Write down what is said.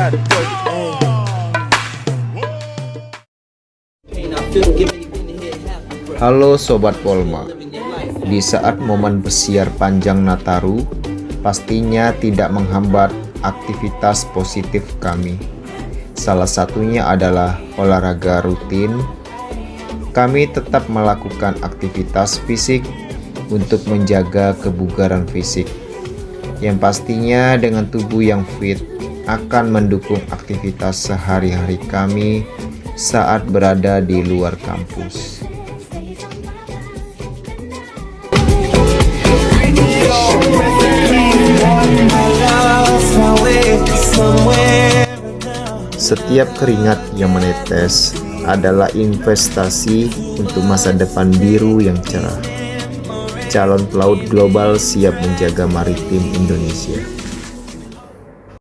Halo Sobat Polma, di saat momen pesiar panjang Nataru, pastinya tidak menghambat aktivitas positif kami. Salah satunya adalah olahraga rutin. Kami tetap melakukan aktivitas fisik untuk menjaga kebugaran fisik, yang pastinya dengan tubuh yang fit akan mendukung aktivitas sehari-hari kami saat berada di luar kampus. Setiap keringat yang menetes adalah investasi untuk masa depan biru yang cerah. Calon pelaut global siap menjaga maritim Indonesia.